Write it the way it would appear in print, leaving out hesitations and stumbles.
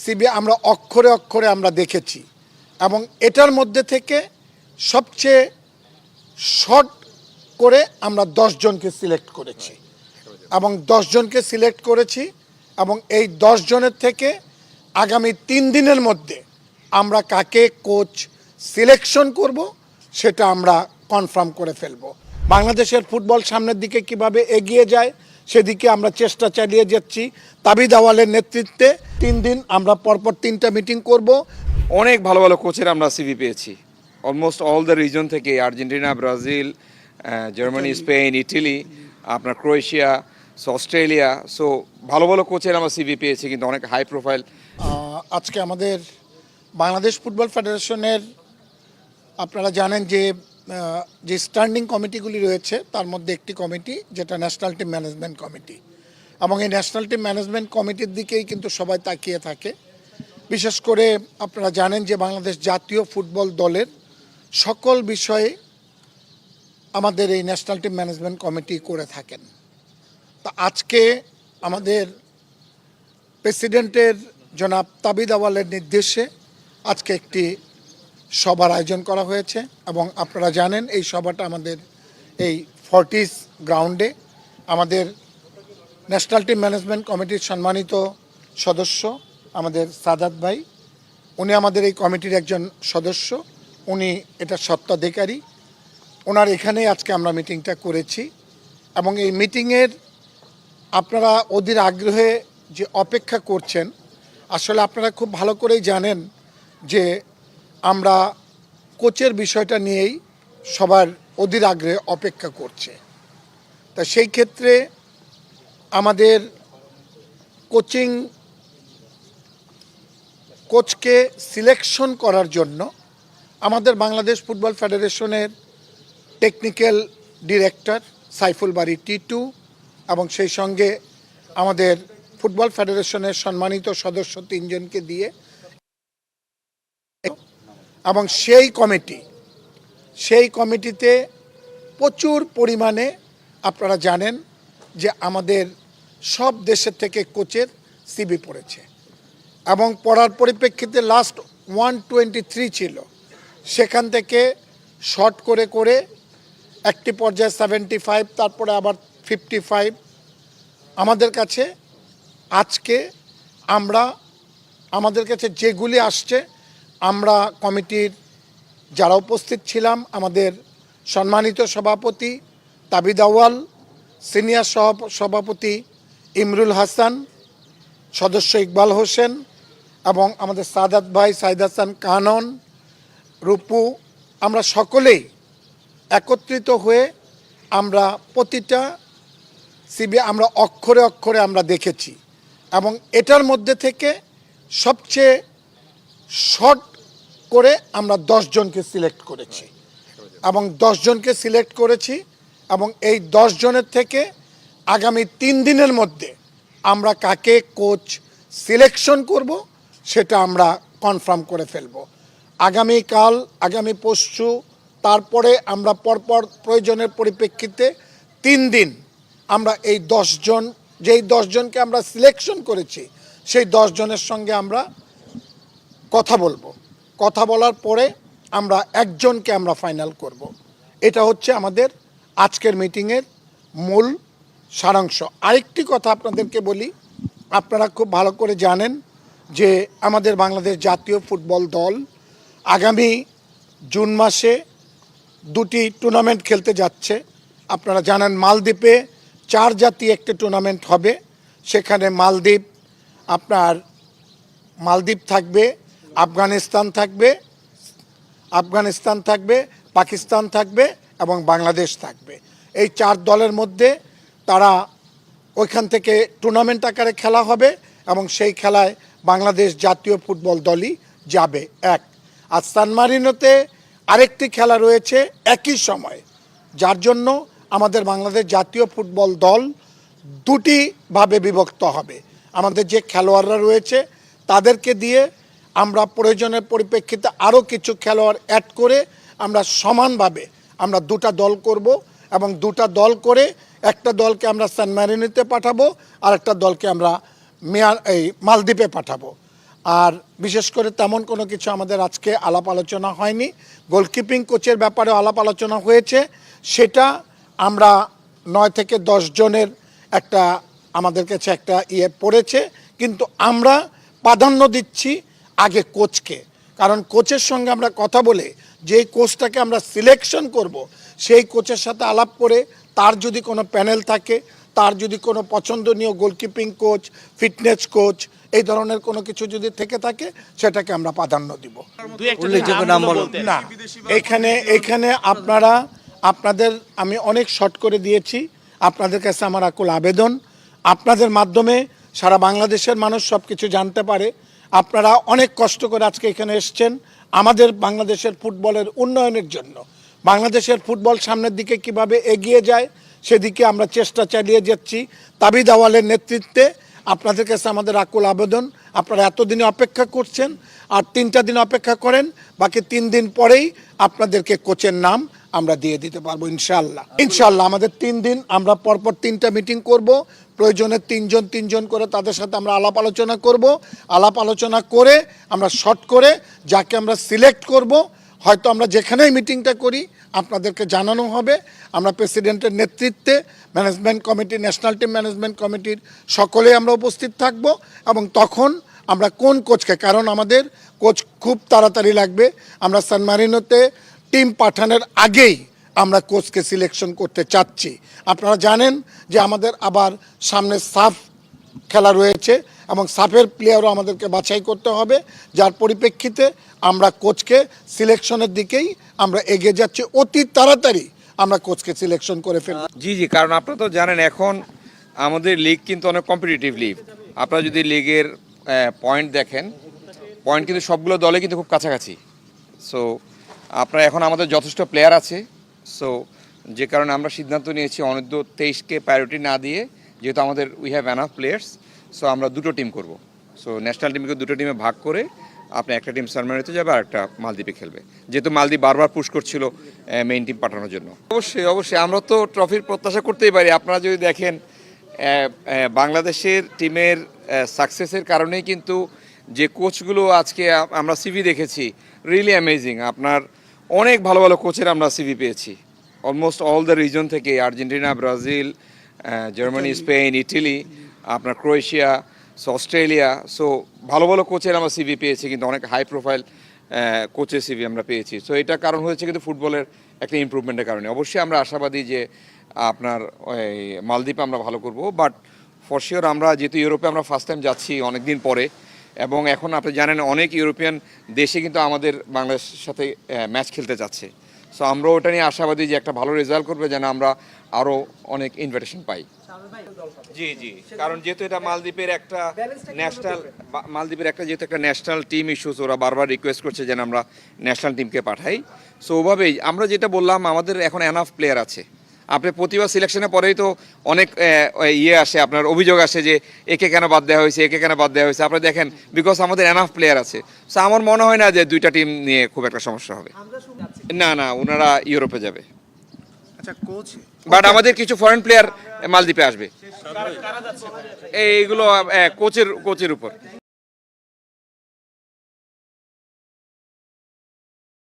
CB আমরা অক্ষরে অক্ষরে আমরা দেখেছি এবং এটার মধ্যে থেকে সবচেয়ে শর্ট করে আমরা 10 জনকে সিলেক্ট করেছি এবং 10 জনকে সিলেক্ট করেছি এবং এই 10 জনের থেকে আগামী 3 দিনের মধ্যে আমরা কাকে কোচ সিলেকশন করব সেটা আমরা কনফার্ম করে ফেলব। বাংলাদেশের ফুটবল সামনের দিকে কিভাবে এগিয়ে যায় সেদিকে আমরা চেষ্টা চালিয়ে যাচ্ছি। তাবিদ আওয়ালের নেতৃত্বে 3 দিন আমরা পরপর 3টা মিটিং করব। অনেক ভালো ভালো কোচের আমরা সিভি পেয়েছি অলমোস্ট অল দ্য রিজন থেকে, Argentina, Brazil, Germany, Spain, Italy, আপনার ক্রোয়েশিয়া, অস্ট্রেলিয়া। সো ভালো ভালো কোচের আমরা সিভি পেয়েছি, কিন্তু অনেক হাই প্রোফাইল। আজকে আমাদের বাংলাদেশ ফুটবল ফেডারেশনের আপনারা জানেন যে স্ট্যান্ডিং কমিটিগুলি রয়েছে তার মধ্যে একটি কমিটি যেটা ন্যাশনাল টিম ম্যানেজমেন্ট কমিটি, এবং এই ন্যাশনাল টিম ম্যানেজমেন্ট কমিটির দিকেই কিন্তু সবাই তাকিয়ে থাকে। বিশেষ করে আপনারা জানেন যে বাংলাদেশ জাতীয় ফুটবল দলের সকল বিষয়ে আমাদের এই ন্যাশনাল টিম ম্যানেজমেন্ট কমিটি করে থাকেন। তা আজকে আমাদের প্রেসিডেন্টের জনাব তাবিদ আওয়ালের নির্দেশে আজকে একটি সভার আয়োজন করা হয়েছে এবং আপনারা জানেন এই সভাটা আমাদের এই ফর্টিস গ্রাউন্ডে আমাদের ন্যাশনাল টিম ম্যানেজমেন্ট কমিটির সম্মানিত সদস্য আমাদের সাদাত ভাই, উনি আমাদের এই কমিটির একজন সদস্য, উনি এটা স্বত্বাধিকারী, ওনার এখানেই আজকে আমরা মিটিংটা করেছি। এবং এই মিটিংয়ের আপনারা অধীর আগ্রহে যে অপেক্ষা করছেন, আসলে আপনারা খুব ভালো করেই জানেন যে আমরা কোচের বিষয়টা নিয়েই সবার অধীর আগ্রহে অপেক্ষা করছে। তা সেই ক্ষেত্রে আমাদের কোচকে সিলেকশন করার জন্য আমাদের বাংলাদেশ ফুটবল ফেডারেশনের টেকনিক্যাল ডিরেক্টর সাইফুল বারী টিটু এবং সেই সঙ্গে আমাদের ফুটবল ফেডারেশনের সম্মানিত সদস্য 3 জনকে দিয়ে এবং সেই কমিটিতে প্রচুর পরিমাণে আপনারা জানেন যে আমাদের সব দেশের থেকে কোচের সিবি পড়েছে এবং পড়ার পরিপ্রেক্ষিতে লাস্ট 123 ছিল, সেখান থেকে শর্ট করে করে একটি পর্যায়ে 75, তারপরে আবার 55 আমাদের কাছে আজকে আমাদের কাছে যেগুলি আসছে আমরা কমিটির যারা উপস্থিত ছিলাম, আমাদের সম্মানিত সভাপতি তাবিদ আওয়াল, সিনিয়র সভাপতি ইমরুল হাসান, সদস্য ইকবাল হোসেন এবং আমাদের সাদাত ভাই, সাইদ হাসান কানন, রূপু, আমরা সকলেই একত্রিত হয়ে আমরা প্রতিটা সিবি আমরা অক্ষরে অক্ষরে আমরা দেখেছি এবং এটার মধ্যে থেকে সবচেয়ে শর্ট করে আমরা 10 জনকে সিলেক্ট করেছি এবং 10 জনকে সিলেক্ট করেছি এবং এই 10 জনের থেকে আগামী 3 দিনের মধ্যে আমরা কাকে কোচ সিলেকশন করব সেটা আমরা কনফার্ম করে ফেলব। আগামীকাল, আগামী পরশু, তারপরে আমরা পরপর প্রয়োজনের পরিপ্রেক্ষিতে 3 দিন আমরা এই 10 জন, যেই 10 জনকে আমরা সিলেকশন করেছি সেই 10 জনের সঙ্গে আমরা কথা বলবো। কথা বলার পরে আমরা একজনকে আমরা ফাইনাল করব। এটা হচ্ছে আমাদের আজকের মিটিংয়ের মূল সারাংশ। আরেকটি কথা আপনাদেরকে বলি, আপনারা খুব ভালো করে জানেন যে আমাদের বাংলাদেশ জাতীয় ফুটবল দল আগামী জুন মাসে 2টি টুর্নামেন্ট খেলতে যাচ্ছে। আপনারা জানেন মালদ্বীপে 4 জাতীয় একটি টুর্নামেন্ট হবে, সেখানে মালদ্বীপ থাকবে, আফগানিস্তান থাকবে, পাকিস্তান থাকবে এবং বাংলাদেশ থাকবে। এই 4 দলের মধ্যে তারা ওইখান থেকে টুর্নামেন্ট আকারে খেলা হবে এবং সেই খেলায় বাংলাদেশ জাতীয় ফুটবল দলই যাবে। আর সান মারিনোতে আরেকটি খেলা রয়েছে একই সময়, যার জন্য আমাদের বাংলাদেশ জাতীয় ফুটবল দল 2টি ভাবে বিভক্ত হবে। আমাদের যে খেলোয়াড়রা রয়েছে তাদেরকে দিয়ে আমরা প্রয়োজনের পরিপ্রেক্ষিতে আরও কিছু খেলোয়াড় অ্যাড করে আমরা সমানভাবে আমরা 2টা দল করব এবং 2টা দল করে একটা দলকে আমরা সান মারিনোতে পাঠাবো আর একটা দলকে আমরা মালদ্বীপে পাঠাবো। আর বিশেষ করে তেমন কোনো কিছু আমাদের আজকে আলাপ আলোচনা হয়নি। গোলকিপিং কোচের ব্যাপারে আলাপ আলোচনা হয়েছে, সেটা আমরা 9 থেকে 10 জনের একটা আমাদের কাছে একটা পড়েছে, কিন্তু আমরা প্রাধান্য দিচ্ছি আগে কোচকে। কারণ কোচের সঙ্গে আমরা কথা বলে যেই কোচটাকে আমরা সিলেকশন করব, সেই কোচের সাথে আলাপ করে তার যদি কোনো প্যানেল থাকে, তার যদি কোনো পছন্দনীয় গোলকিপিং কোচ, ফিটনেস কোচ, এই ধরনের কোনো কিছু যদি থেকে থাকে, সেটাকে আমরা প্রাধান্য দিব। না, এখানে আপনাদের আমি অনেক শর্ট করে দিয়েছি। আপনাদের কাছে আমার আকুল আবেদন, আপনাদের মাধ্যমে সারা বাংলাদেশের মানুষ সব কিছু জানতে পারে। আপনারা অনেক কষ্ট করে আজকে এখানে এসছেন আমাদের বাংলাদেশের ফুটবলের উন্নয়নের জন্য। বাংলাদেশের ফুটবল সামনের দিকে কিভাবে এগিয়ে যায় সেদিকে আমরা চেষ্টা চালিয়ে যাচ্ছি তাবিদ আওয়ালের নেতৃত্বে। আপনাদের কাছে আমাদের আকুল আবেদন, আপনারা এতদিনে অপেক্ষা করছেন, আর 3টা দিন অপেক্ষা করেন, বাকি 3 দিন পরেই আপনাদেরকে কোচের নাম আমরা দিয়ে দিতে পারবো ইনশাআল্লাহ। আমাদের 3 দিন আমরা পরপর 3টা মিটিং করব, প্রয়োজনে 3 জন করে তাদের সাথে আমরা আলাপ আলোচনা করব। আলাপ আলোচনা করে আমরা শর্ট করে যাকে আমরা সিলেক্ট করব, হয়তো আমরা যেখানেই মিটিংটা করি আপনাদেরকে জানানো হবে। আমরা প্রেসিডেন্টের নেতৃত্বে management committee, national team management কমিটির সকলেই আমরা উপস্থিত থাকব, এবং তখন আমরা কোন কোচকে, কারণ আমাদের কোচ খুব তাড়াতাড়ি লাগবে, আমরা সান মারিনোতে টিম পাঠানোর আগেই আমরা কোচকে সিলেকশন করতে চাচ্ছি। আপনারা জানেন যে আমাদের আবার সামনে সাফ খেলা রয়েছে, এবং সাফের প্লেয়ারও আমাদেরকে বাছাই করতে হবে, যার পরিপ্রেক্ষিতে আমরা কোচকে সিলেকশনের দিকেই আমরা এগিয়ে যাচ্ছি। অতি তাড়াতাড়ি আমরা কোচকে সিলেকশন করে ফেলব। জি, কারণ আপনারা তো জানেন এখন আমাদের লিগ কিন্তু অনেক কম্পিটিটিভ লিগ। আপনারা যদি লিগের পয়েন্ট দেখেন, পয়েন্ট কিন্তু সবগুলো দলে কিন্তু খুব কাছাকাছি। সো আপনারা এখন আমাদের যথেষ্ট প্লেয়ার আছে, সো যে কারণে আমরা সিদ্ধান্ত নিয়েছি অনূর্ধ্ব 23কে প্রায়োরিটি না দিয়ে, যেহেতু আমাদের we have enough players, so আমরা 2টো টিম করব। সো ন্যাশনাল টিমকে 2টো টিমে ভাগ করে আপনি একটা টিম সান মারিনোতে যাবে আর একটা মালদ্বীপে খেলবে, যেহেতু মালদ্বীপ বারবার পুশ করছিল মেইন টিম পাঠানোর জন্য। অবশ্যই আমরা তো ট্রফির প্রত্যাশা করতেই পারি। আপনারা যদি দেখেন বাংলাদেশের টিমের সাকসেসের কারণেই কিন্তু যে কোচগুলো আজকে আমরা সিভি দেখেছি, রিয়েলি অ্যামেজিং। আপনার অনেক ভালো ভালো কোচের আমরা সিভি পেয়েছি অলমোস্ট অল দ্য রিজন থেকে, Argentina, Brazil, Germany, Spain, Italy, আপনার ক্রোয়েশিয়া, অস্ট্রেলিয়া। সো ভালো ভালো কোচের আমরা সিভি পেয়েছি, কিন্তু অনেক হাই প্রোফাইল কোচের সিভি আমরা পেয়েছি। সো এটা কারণ হয়েছে কিন্তু ফুটবলের একটা ইমপ্রুভমেন্টের কারণে। অবশ্যই আমরা আশাবাদী যে আপনার ওই মালদ্বীপে আমরা ভালো করব, বাট ফর শিওর আমরা যেহেতু ইউরোপে আমরা ফার্স্ট টাইম যাচ্ছি অনেক দিন পরে, এবং এখন আপনি জানেন অনেক ইউরোপিয়ান দেশে কিন্তু আমাদের বাংলাদেশের সাথে ম্যাচ খেলতে যাচ্ছে। সো আমরাও ওটা নিয়ে আশাবাদী যে একটা ভালো রেজাল্ট করবে, যেন আমরা আরও অনেক ইনভিটেশন পাই। জি, কারণ যেহেতু এটা মালদ্বীপের একটা যেহেতু একটা ন্যাশনাল টিম ইস্যুস, ওরা বারবার রিকোয়েস্ট করছে যেন আমরা ন্যাশনাল টিমকে পাঠাই। সো ওভাবেই আমরা যেটা বললাম, আমাদের এখন এনাফ প্লেয়ার আছে। আপনি প্রতিবার সিলেকশনের পরেই তো অনেক আসে, আপনার অভিযোগ আসে যে একে কেন বাদ দেওয়া হয়েছে, একে কেন বাদ দেওয়া হয়েছে। আপনি দেখেন বিকজ আমাদের এনাফ প্লেয়ার আছে। সো আমার মনে হয় না যে 2টা টিম নিয়ে খুব একটা সমস্যা হবে। না, ওনারা ইউরোপে যাবে। আচ্ছা, কোচ বাট আমাদের কিছু ফরেন প্লেয়ার মালদ্বীপে আসবে। এইগুলো কোচের উপর।